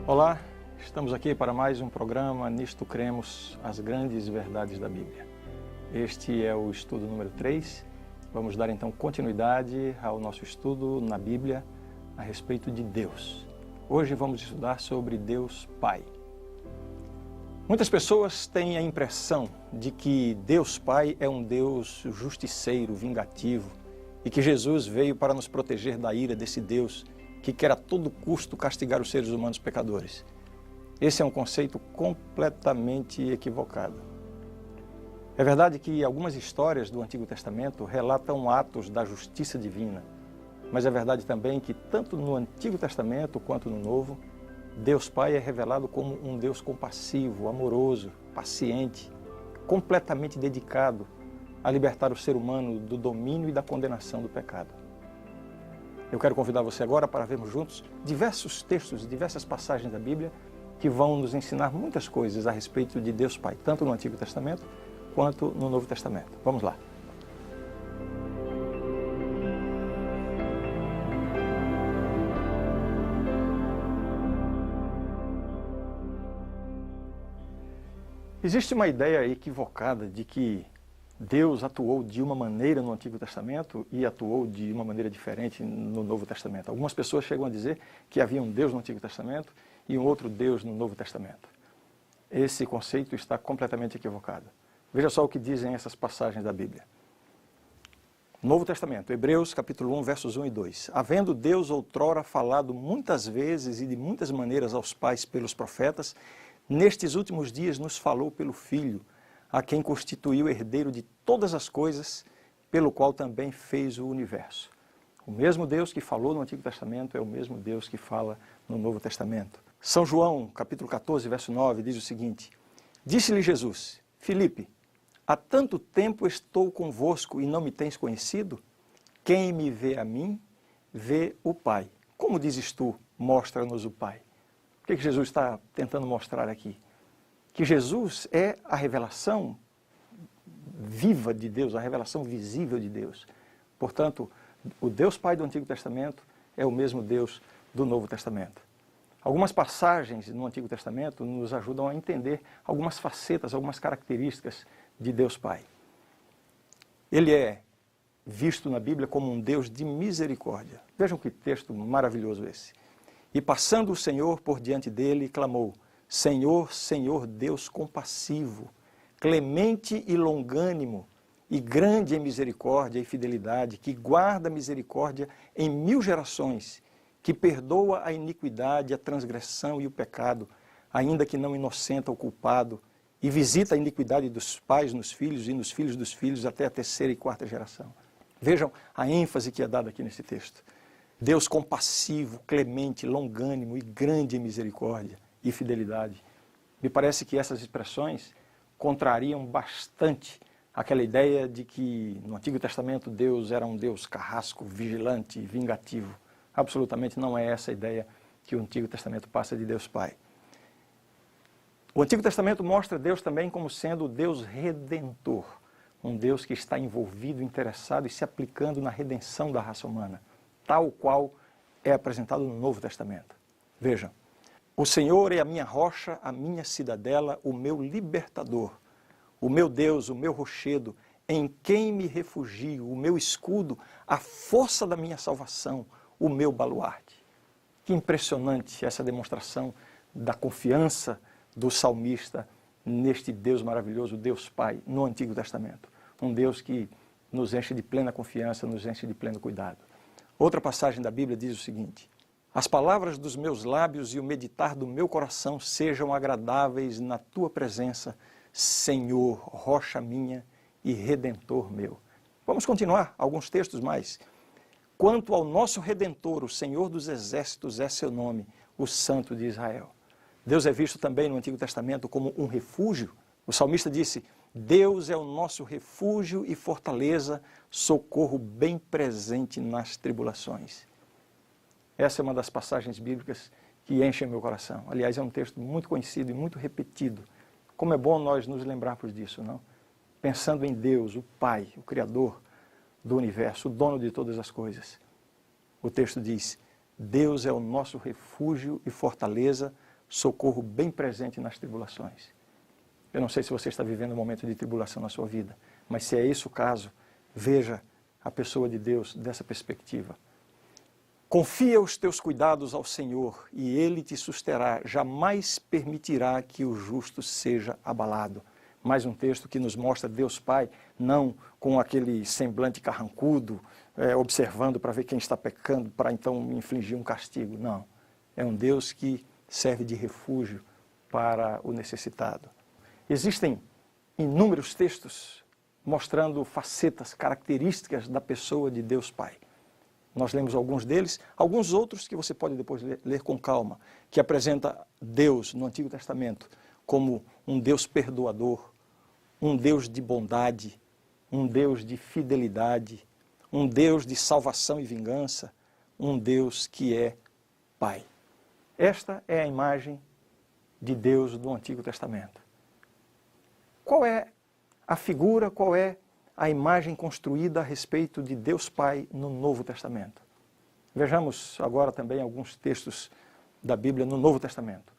Olá, estamos aqui para mais um programa Nisto Cremos, as grandes verdades da Bíblia. Este é o estudo número 3. Vamos dar então continuidade ao nosso estudo na Bíblia a respeito de Deus. Hoje vamos estudar sobre Deus Pai. Muitas pessoas têm a impressão de que Deus Pai é um Deus justiceiro, vingativo, e que Jesus veio para nos proteger da ira desse Deus que quer a todo custo castigar os seres humanos pecadores. Esse é um conceito completamente equivocado. É verdade que algumas histórias do Antigo Testamento relatam atos da justiça divina, mas é verdade também que tanto no Antigo Testamento quanto no Novo, Deus Pai é revelado como um Deus compassivo, amoroso, paciente, completamente dedicado a libertar o ser humano do domínio e da condenação do pecado. Eu quero convidar você agora para vermos juntos diversos textos, diversas passagens da Bíblia que vão nos ensinar muitas coisas a respeito de Deus Pai, tanto no Antigo Testamento quanto no Novo Testamento. Vamos lá. Existe uma ideia equivocada de que Deus atuou de uma maneira no Antigo Testamento e atuou de uma maneira diferente no Novo Testamento. Algumas pessoas chegam a dizer que havia um Deus no Antigo Testamento e um outro Deus no Novo Testamento. Esse conceito está completamente equivocado. Veja só o que dizem essas passagens da Bíblia. Novo Testamento, Hebreus capítulo 1, versos 1 e 2. Havendo Deus outrora falado muitas vezes e de muitas maneiras aos pais pelos profetas, nestes últimos dias nos falou pelo Filho, a quem constituiu herdeiro de todas as coisas, pelo qual também fez o universo. O mesmo Deus que falou no Antigo Testamento é o mesmo Deus que fala no Novo Testamento. São João, capítulo 14, verso 9, diz o seguinte: Disse-lhe Jesus: Filipe, há tanto tempo estou convosco e não me tens conhecido? Quem me vê a mim, vê o Pai. Como dizes tu, mostra-nos o Pai? O que Jesus está tentando mostrar aqui? Que Jesus é a revelação viva de Deus, a revelação visível de Deus. Portanto, o Deus Pai do Antigo Testamento é o mesmo Deus do Novo Testamento. Algumas passagens no Antigo Testamento nos ajudam a entender algumas facetas, algumas características de Deus Pai. Ele é visto na Bíblia como um Deus de misericórdia. Vejam que texto maravilhoso esse. E passando o Senhor por diante dele, clamou: Senhor, Senhor, Deus compassivo, clemente e longânimo, e grande em misericórdia e fidelidade, que guarda a misericórdia em 1000 gerações, que perdoa a iniquidade, a transgressão e o pecado, ainda que não inocenta o culpado, e visita a iniquidade dos pais nos filhos e nos filhos dos filhos até a 3ª e 4ª geração. Vejam a ênfase que é dada aqui nesse texto. Deus compassivo, clemente, longânimo e grande em misericórdia e fidelidade. Me parece que essas expressões contrariam bastante aquela ideia de que no Antigo Testamento Deus era um Deus carrasco, vigilante, vingativo. Absolutamente não é essa a ideia que o Antigo Testamento passa de Deus Pai. O Antigo Testamento mostra Deus também como sendo o Deus redentor, um Deus que está envolvido, interessado e se aplicando na redenção da raça humana, tal qual é apresentado no Novo Testamento. Vejam. O Senhor é a minha rocha, a minha cidadela, o meu libertador, o meu Deus, o meu rochedo, em quem me refugio, o meu escudo, a força da minha salvação, o meu baluarte. Que impressionante essa demonstração da confiança do salmista neste Deus maravilhoso, Deus Pai, no Antigo Testamento. Um Deus que nos enche de plena confiança, nos enche de pleno cuidado. Outra passagem da Bíblia diz o seguinte: As palavras dos meus lábios e o meditar do meu coração sejam agradáveis na tua presença, Senhor, rocha minha e redentor meu. Vamos continuar alguns textos mais. Quanto ao nosso Redentor, o Senhor dos Exércitos é seu nome, o Santo de Israel. Deus é visto também no Antigo Testamento como um refúgio. O salmista disse: Deus é o nosso refúgio e fortaleza, socorro bem presente nas tribulações. Essa é uma das passagens bíblicas que enchem meu coração. Aliás, é um texto muito conhecido e muito repetido. Como é bom nós nos lembrarmos disso, não? Pensando em Deus, o Pai, o Criador do universo, o dono de todas as coisas. O texto diz: Deus é o nosso refúgio e fortaleza, socorro bem presente nas tribulações. Eu não sei se você está vivendo um momento de tribulação na sua vida, mas se é esse o caso, veja a pessoa de Deus dessa perspectiva. Confia os teus cuidados ao Senhor e Ele te susterá, jamais permitirá que o justo seja abalado. Mais um texto que nos mostra Deus Pai, não com aquele semblante carrancudo, observando para ver quem está pecando, para então infligir um castigo. Não, é um Deus que serve de refúgio para o necessitado. Existem inúmeros textos mostrando facetas, características da pessoa de Deus Pai. Nós lemos alguns deles, alguns outros que você pode depois ler com calma, que apresenta Deus no Antigo Testamento como um Deus perdoador, um Deus de bondade, um Deus de fidelidade, um Deus de salvação e vingança, um Deus que é Pai. Esta é a imagem de Deus do Antigo Testamento. Qual é a figura, qual é a imagem construída a respeito de Deus Pai no Novo Testamento? Vejamos agora também alguns textos da Bíblia no Novo Testamento.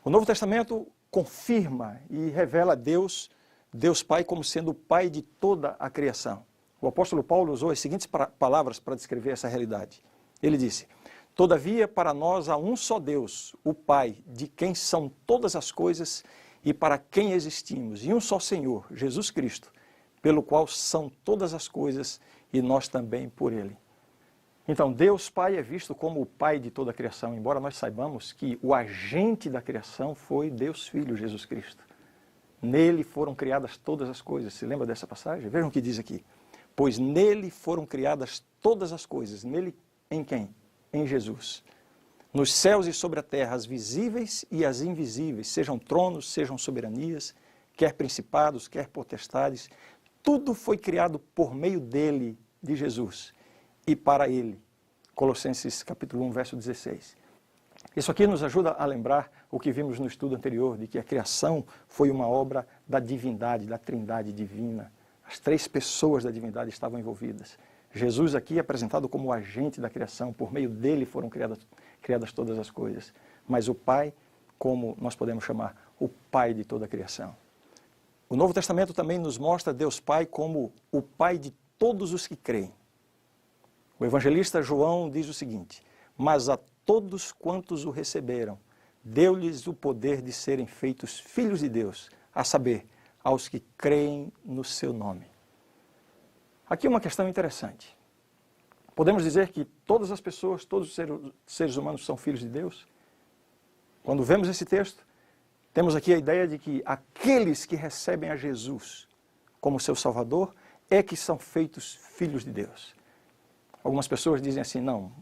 O Novo Testamento confirma e revela Deus Pai como sendo o Pai de toda a criação. O apóstolo Paulo usou as seguintes palavras para descrever essa realidade. Ele disse: todavia para nós há um só Deus, o Pai, de quem são todas as coisas e para quem existimos, e um só Senhor, Jesus Cristo, pelo qual são todas as coisas e nós também por Ele. Então, Deus Pai é visto como o Pai de toda a criação, embora nós saibamos que o agente da criação foi Deus Filho, Jesus Cristo. Nele foram criadas todas as coisas. Se lembra dessa passagem? Vejam o que diz aqui. Pois nele foram criadas todas as coisas. Nele, em quem? Em Jesus. Nos céus e sobre a terra, as visíveis e as invisíveis, sejam tronos, sejam soberanias, quer principados, quer potestades, tudo foi criado por meio dele, de Jesus, e para ele. Colossenses capítulo 1, verso 16. Isso aqui nos ajuda a lembrar o que vimos no estudo anterior, de que a criação foi uma obra da divindade, da trindade divina. As três pessoas da divindade estavam envolvidas. Jesus aqui é apresentado como o agente da criação, por meio dele foram criadas todas as coisas. Mas o Pai, como nós podemos chamar, o Pai de toda a criação. O Novo Testamento também nos mostra Deus Pai como o Pai de todos os que creem. O evangelista João diz o seguinte: mas a todos quantos o receberam, deu-lhes o poder de serem feitos filhos de Deus, a saber, aos que creem no seu nome. Aqui uma questão interessante. Podemos dizer que todas as pessoas, todos os seres humanos são filhos de Deus? Quando vemos esse texto, temos aqui a ideia de que aqueles que recebem a Jesus como seu Salvador é que são feitos filhos de Deus. Algumas pessoas dizem assim: não,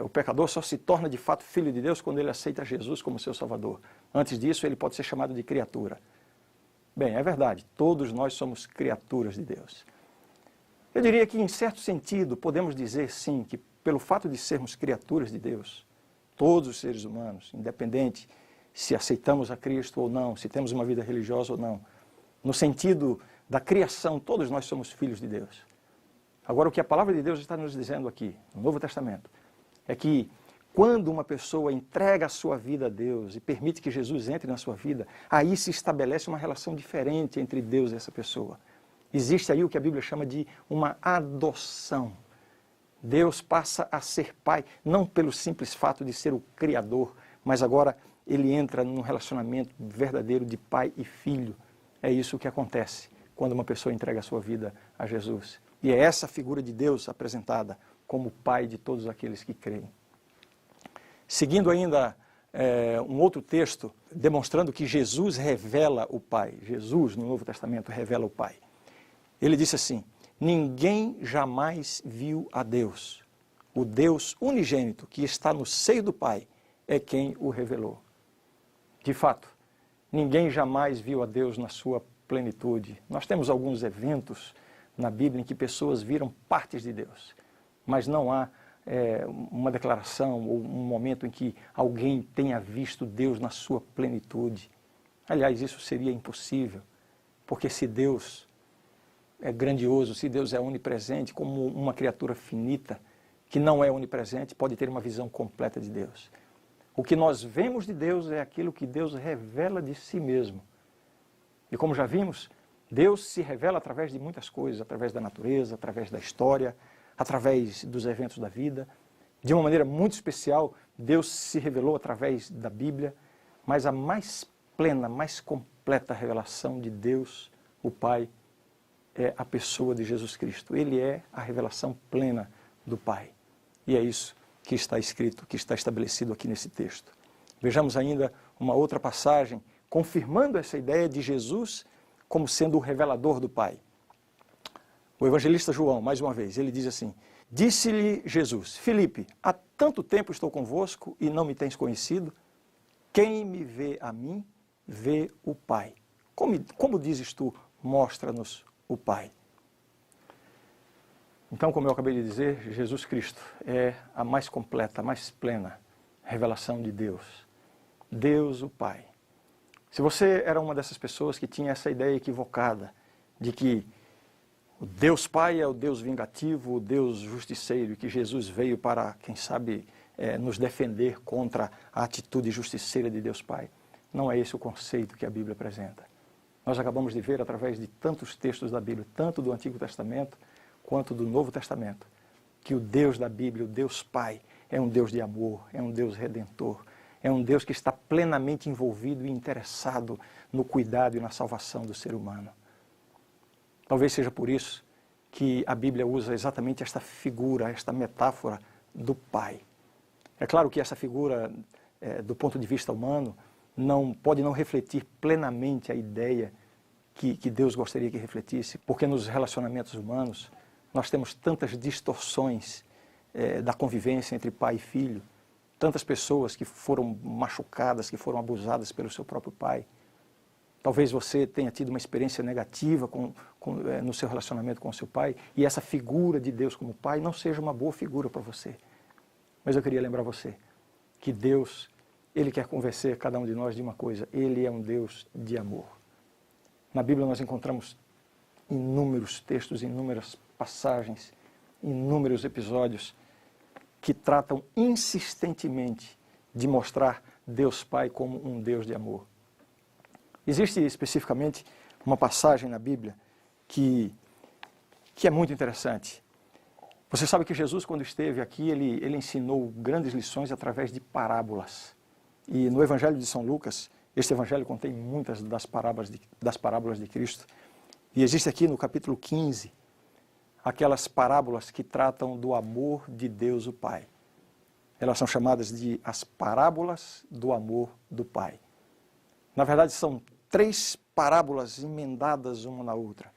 o pecador só se torna de fato filho de Deus quando ele aceita Jesus como seu Salvador. Antes disso, ele pode ser chamado de criatura. Bem, é verdade, todos nós somos criaturas de Deus. Eu diria que, em certo sentido, podemos dizer sim, que pelo fato de sermos criaturas de Deus, todos os seres humanos, independente se aceitamos a Cristo ou não, se temos uma vida religiosa ou não, no sentido da criação, todos nós somos filhos de Deus. Agora, o que a palavra de Deus está nos dizendo aqui, no Novo Testamento, é que quando uma pessoa entrega a sua vida a Deus e permite que Jesus entre na sua vida, aí se estabelece uma relação diferente entre Deus e essa pessoa. Existe aí o que a Bíblia chama de uma adoção. Deus passa a ser pai, não pelo simples fato de ser o Criador, mas agora ele entra num relacionamento verdadeiro de pai e filho. É isso que acontece quando uma pessoa entrega a sua vida a Jesus. E é essa figura de Deus apresentada como pai de todos aqueles que creem. Seguindo ainda um outro texto, demonstrando que Jesus revela o Pai. Jesus, no Novo Testamento, revela o Pai. Ele disse assim: ninguém jamais viu a Deus. O Deus unigênito que está no seio do Pai é quem o revelou. De fato, ninguém jamais viu a Deus na sua plenitude. Nós temos alguns eventos na Bíblia em que pessoas viram partes de Deus, mas não há uma declaração ou um momento em que alguém tenha visto Deus na sua plenitude. Aliás, isso seria impossível, porque se Deus é grandioso, se Deus é onipresente, como uma criatura finita, que não é onipresente, pode ter uma visão completa de Deus. O que nós vemos de Deus é aquilo que Deus revela de si mesmo. E como já vimos, Deus se revela através de muitas coisas, através da natureza, através da história, através dos eventos da vida. De uma maneira muito especial, Deus se revelou através da Bíblia, mas a mais plena, mais completa revelação de Deus, o Pai, é a pessoa de Jesus Cristo. Ele é a revelação plena do Pai. E é isso que está escrito, que está estabelecido aqui nesse texto. Vejamos ainda uma outra passagem, confirmando essa ideia de Jesus como sendo o revelador do Pai. O evangelista João, mais uma vez, ele diz assim: disse-lhe Jesus: Filipe, há tanto tempo estou convosco e não me tens conhecido? Quem me vê a mim, vê o Pai. Como dizes tu, mostra-nos o Pai. Então, como eu acabei de dizer, Jesus Cristo é a mais completa, a mais plena revelação de Deus. Deus, o Pai. Se você era uma dessas pessoas que tinha essa ideia equivocada de que o Deus Pai é o Deus vingativo, o Deus justiceiro, e que Jesus veio para, quem sabe, nos defender contra a atitude justiceira de Deus Pai, não é esse o conceito que a Bíblia apresenta. Nós acabamos de ver através de tantos textos da Bíblia, tanto do Antigo Testamento quanto do Novo Testamento, que o Deus da Bíblia, o Deus Pai, é um Deus de amor, é um Deus redentor, é um Deus que está plenamente envolvido e interessado no cuidado e na salvação do ser humano. Talvez seja por isso que a Bíblia usa exatamente esta figura, esta metáfora do Pai. É claro que essa figura, do ponto de vista humano, pode não refletir plenamente a ideia que Deus gostaria que refletisse, porque nos relacionamentos humanos nós temos tantas distorções da convivência entre pai e filho, tantas pessoas que foram machucadas, que foram abusadas pelo seu próprio pai. Talvez você tenha tido uma experiência negativa no seu relacionamento com o seu pai, e essa figura de Deus como pai não seja uma boa figura para você. Mas eu queria lembrar você que Deus, Ele quer convencer cada um de nós de uma coisa: Ele é um Deus de amor. Na Bíblia nós encontramos inúmeros textos, inúmeras passagens, inúmeros episódios que tratam insistentemente de mostrar Deus Pai como um Deus de amor. Existe especificamente uma passagem na Bíblia que é muito interessante. Você sabe que Jesus, quando esteve aqui, ele ensinou grandes lições através de parábolas. E no Evangelho de São Lucas, este Evangelho contém muitas das parábolas de Cristo. E existe aqui no capítulo 15, aquelas parábolas que tratam do amor de Deus o Pai. Elas são chamadas de as parábolas do amor do Pai. Na verdade, são 3 parábolas emendadas uma na outra.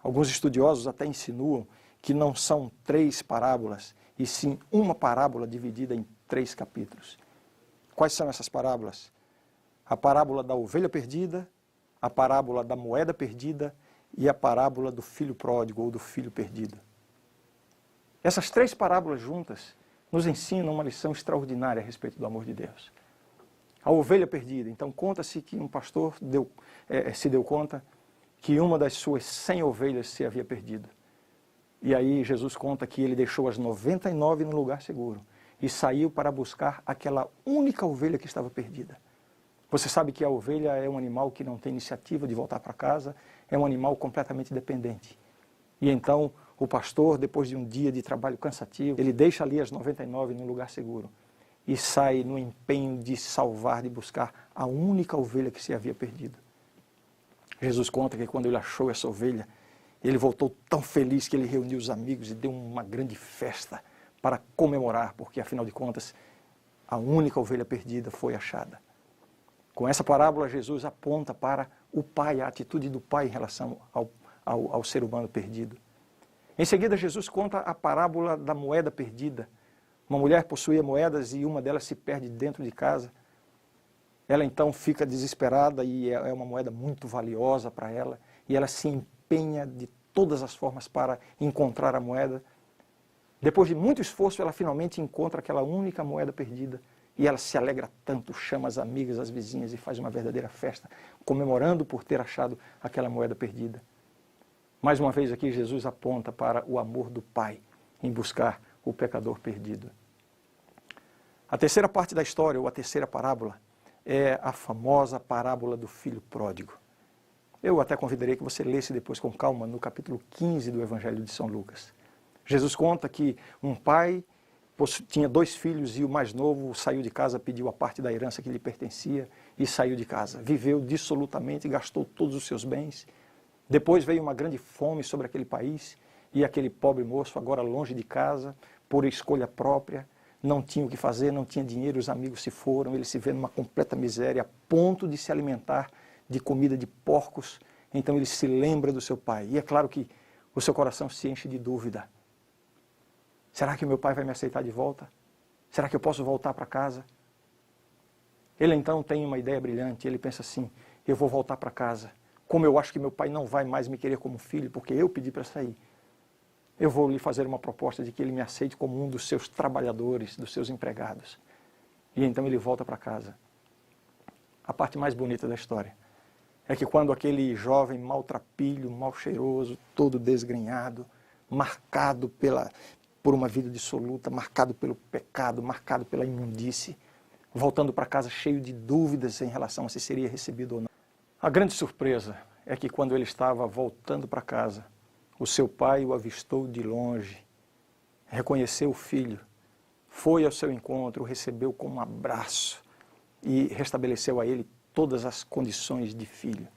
Alguns estudiosos até insinuam que não são 3 parábolas, e sim uma parábola dividida em 3 capítulos. Quais são essas parábolas? A parábola da ovelha perdida, a parábola da moeda perdida e a parábola do filho pródigo ou do filho perdido. Essas 3 parábolas juntas nos ensinam uma lição extraordinária a respeito do amor de Deus. A ovelha perdida. Então conta-se que um pastor se deu conta que uma das suas 100 ovelhas se havia perdido. E aí Jesus conta que ele deixou as 99 no lugar seguro e saiu para buscar aquela única ovelha que estava perdida. Você sabe que a ovelha é um animal que não tem iniciativa de voltar para casa, é um animal completamente dependente. E então o pastor, depois de um dia de trabalho cansativo, ele deixa ali as 99 no lugar seguro e sai no empenho de salvar, de buscar a única ovelha que se havia perdido. Jesus conta que quando ele achou essa ovelha, ele voltou tão feliz que ele reuniu os amigos e deu uma grande festa para comemorar, porque afinal de contas, a única ovelha perdida foi achada. Com essa parábola, Jesus aponta para o Pai, a atitude do Pai em relação ao ser humano perdido. Em seguida, Jesus conta a parábola da moeda perdida. Uma mulher possuía moedas e uma delas se perde dentro de casa. Ela então fica desesperada e é uma moeda muito valiosa para ela, e ela se empenha de todas as formas para encontrar a moeda. Depois de muito esforço, ela finalmente encontra aquela única moeda perdida e ela se alegra tanto, chama as amigas, as vizinhas e faz uma verdadeira festa, comemorando por ter achado aquela moeda perdida. Mais uma vez aqui Jesus aponta para o amor do Pai em buscar o pecador perdido. A terceira parte da história, ou a terceira parábola, é a famosa parábola do filho pródigo. Eu até convidaria que você lesse depois com calma no capítulo 15 do Evangelho de São Lucas. Jesus conta que um pai tinha 2 filhos e o mais novo saiu de casa, pediu a parte da herança que lhe pertencia e saiu de casa. Viveu dissolutamente, gastou todos os seus bens. Depois veio uma grande fome sobre aquele país e aquele pobre moço, agora longe de casa, por escolha própria, não tinha o que fazer, não tinha dinheiro, os amigos se foram, ele se vê numa completa miséria, a ponto de se alimentar de comida de porcos. Então ele se lembra do seu pai. E é claro que o seu coração se enche de dúvida. Será que o meu pai vai me aceitar de volta? Será que eu posso voltar para casa? Ele então tem uma ideia brilhante, ele pensa assim, eu vou voltar para casa. Como eu acho que meu pai não vai mais me querer como filho, porque eu pedi para sair, eu vou lhe fazer uma proposta de que ele me aceite como um dos seus trabalhadores, dos seus empregados. E então ele volta para casa. A parte mais bonita da história é que quando aquele jovem maltrapilho, mal cheiroso, todo desgrenhado, marcado por uma vida dissoluta, marcado pelo pecado, marcado pela imundície, voltando para casa cheio de dúvidas em relação a se seria recebido ou não. A grande surpresa é que quando ele estava voltando para casa, o seu pai o avistou de longe, reconheceu o filho, foi ao seu encontro, o recebeu com um abraço e restabeleceu a ele todas as condições de filho.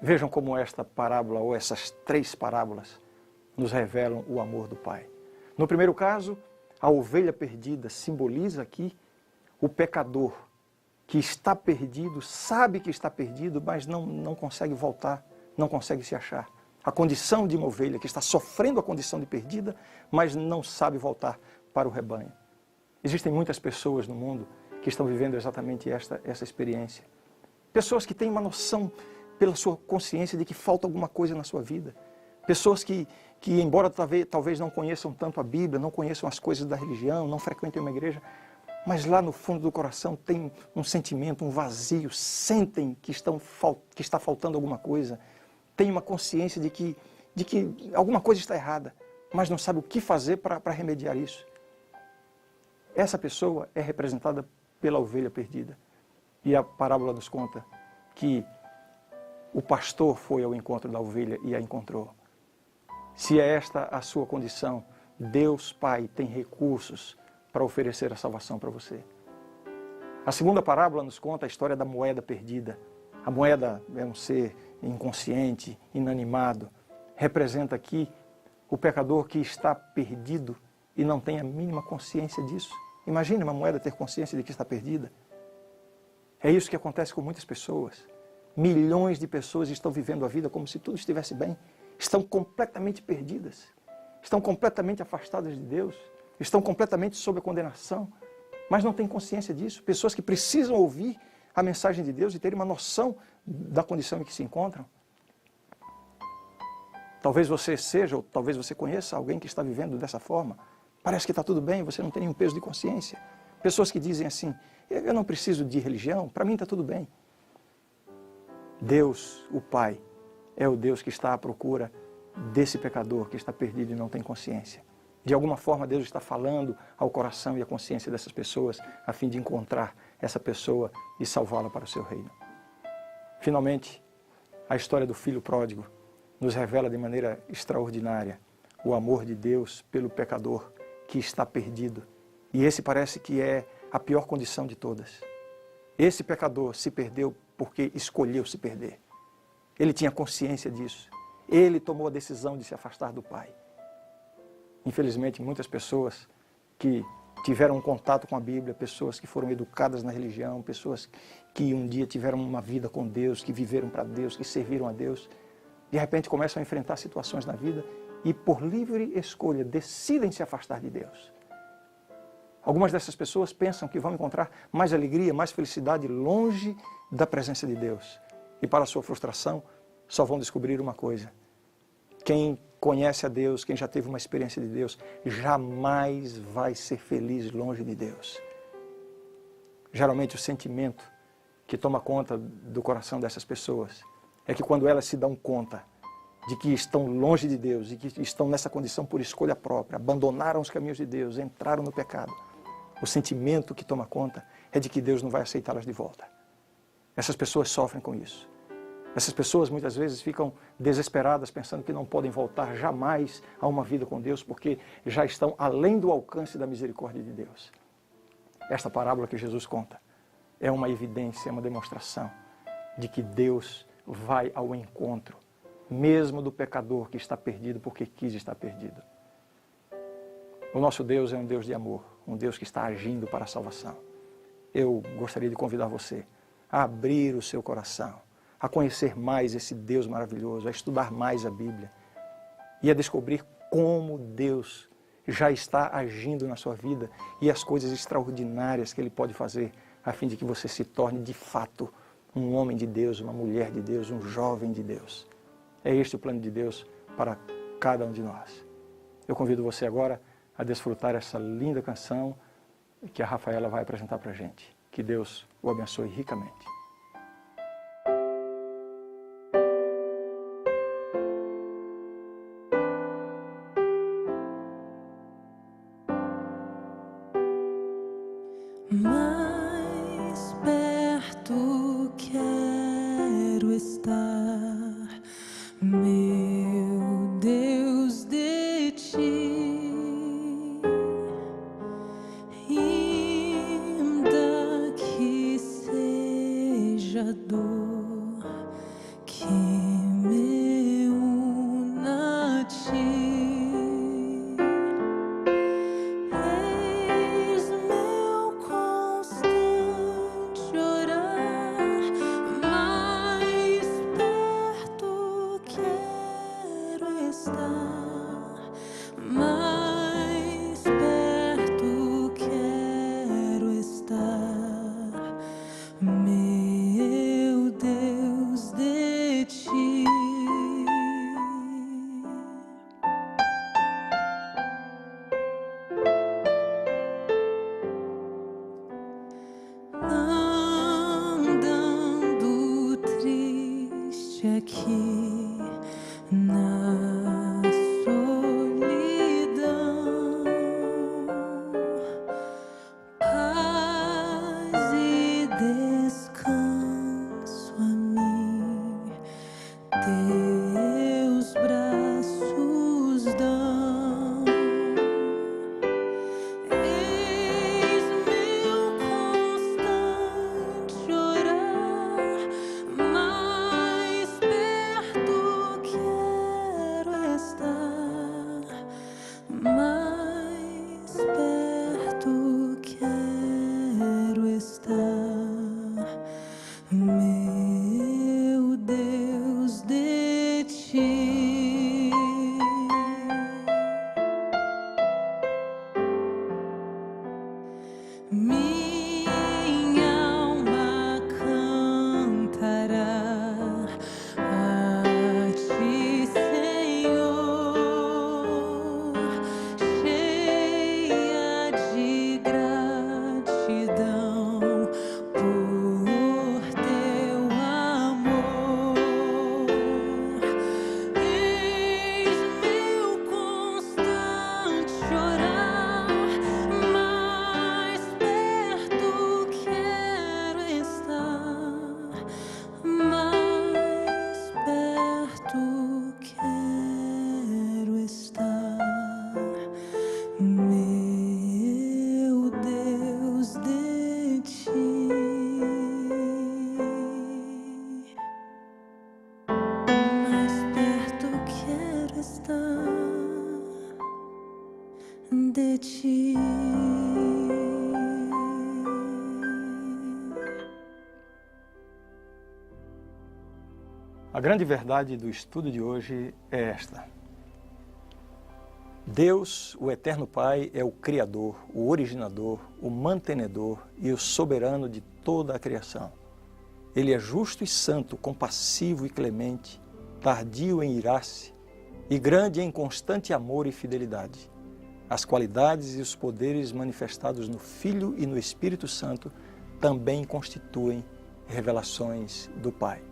Vejam como esta parábola, ou essas 3 parábolas, nos revelam o amor do Pai. No primeiro caso, a ovelha perdida simboliza aqui o pecador que está perdido, sabe que está perdido, mas não consegue voltar, não consegue se achar. A condição de uma ovelha que está sofrendo a condição de perdida, mas não sabe voltar para o rebanho. Existem muitas pessoas no mundo que estão vivendo exatamente essa experiência. Pessoas que têm uma noção pela sua consciência de que falta alguma coisa na sua vida. Pessoas que embora talvez não conheçam tanto a Bíblia, não conheçam as coisas da religião, não frequentem uma igreja, mas lá no fundo do coração tem um sentimento, um vazio, sentem que está faltando alguma coisa, tem uma consciência de que alguma coisa está errada, mas não sabe o que fazer para remediar isso. Essa pessoa é representada pela ovelha perdida. E a parábola nos conta que o pastor foi ao encontro da ovelha e a encontrou. Se é esta a sua condição, Deus Pai tem recursos para oferecer a salvação para você. A segunda parábola nos conta a história da moeda perdida. A moeda é um ser inconsciente, inanimado. Representa aqui o pecador que está perdido e não tem a mínima consciência disso. Imagine uma moeda ter consciência de que está perdida. É isso que acontece com muitas pessoas. Milhões de pessoas estão vivendo a vida como se tudo estivesse bem. Estão completamente perdidas. Estão completamente afastadas de Deus. Estão completamente sob a condenação. Mas não têm consciência disso. Pessoas que precisam ouvir a mensagem de Deus e terem uma noção da condição em que se encontram. Talvez você seja, ou talvez você conheça alguém que está vivendo dessa forma. Parece que está tudo bem, você não tem nenhum peso de consciência. Pessoas que dizem assim, eu não preciso de religião, para mim está tudo bem. Deus, o Pai, é o Deus que está à procura desse pecador que está perdido e não tem consciência. De alguma forma Deus está falando ao coração e à consciência dessas pessoas a fim de encontrar essa pessoa e salvá-la para o seu reino. Finalmente, a história do filho pródigo nos revela de maneira extraordinária o amor de Deus pelo pecador que está perdido. E esse parece que é a pior condição de todas. Esse pecador se perdeu porque escolheu se perder. Ele tinha consciência disso. Ele tomou a decisão de se afastar do Pai. Infelizmente, muitas pessoas que tiveram um contato com a Bíblia, pessoas que foram educadas na religião, pessoas que um dia tiveram uma vida com Deus, que viveram para Deus, que serviram a Deus, de repente começam a enfrentar situações na vida e, por livre escolha, decidem se afastar de Deus. Algumas dessas pessoas pensam que vão encontrar mais alegria, mais felicidade longe da presença de Deus. E para a sua frustração, só vão descobrir uma coisa. Quem conhece a Deus, quem já teve uma experiência de Deus, jamais vai ser feliz longe de Deus. Geralmente o sentimento que toma conta do coração dessas pessoas é que quando elas se dão conta de que estão longe de Deus e que estão nessa condição por escolha própria, abandonaram os caminhos de Deus, entraram no pecado, o sentimento que toma conta é de que Deus não vai aceitá-las de volta. Essas pessoas sofrem com isso. Essas pessoas muitas vezes ficam desesperadas, pensando que não podem voltar jamais a uma vida com Deus, porque já estão além do alcance da misericórdia de Deus. Esta parábola que Jesus conta é uma evidência, é uma demonstração de que Deus vai ao encontro, mesmo do pecador que está perdido porque quis estar perdido. O nosso Deus é um Deus de amor, um Deus que está agindo para a salvação. Eu gostaria de convidar você a abrir o seu coração, a conhecer mais esse Deus maravilhoso, a estudar mais a Bíblia e a descobrir como Deus já está agindo na sua vida e as coisas extraordinárias que Ele pode fazer a fim de que você se torne de fato um homem de Deus, uma mulher de Deus, um jovem de Deus. É este o plano de Deus para cada um de nós. Eu convido você agora a desfrutar essa linda canção que a Rafaela vai apresentar para a gente. Que Deus o abençoe ricamente. Mais perto quero estar, meu Deus, de ti, ainda que seja dor que me una a ti. Mais perto quero estar, meu Deus, de ti. Andando triste aqui na solidão, paz e descanso a mim teus braços dão. Eis meu constante orar, mais perto quero estar, mais perto quero estar, meu Deus, de ti. Minha alma cantará a ti, Senhor, cheia de gratidão por teu amor. Eis meu constante orar, mais perto quero estar, mais perto quero estar, meu Deus, de ti. Mais perto quero estar de ti. A grande verdade do estudo de hoje é esta. Deus, o Eterno Pai, é o Criador, o Originador, o Mantenedor e o Soberano de toda a criação. Ele é justo e santo, compassivo e clemente, tardio em irar-se e grande em constante amor e fidelidade. As qualidades e os poderes manifestados no Filho e no Espírito Santo também constituem revelações do Pai.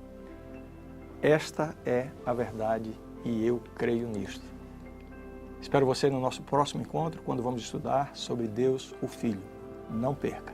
Esta é a verdade e eu creio nisto. Espero você no nosso próximo encontro, quando vamos estudar sobre Deus, o Filho. Não perca!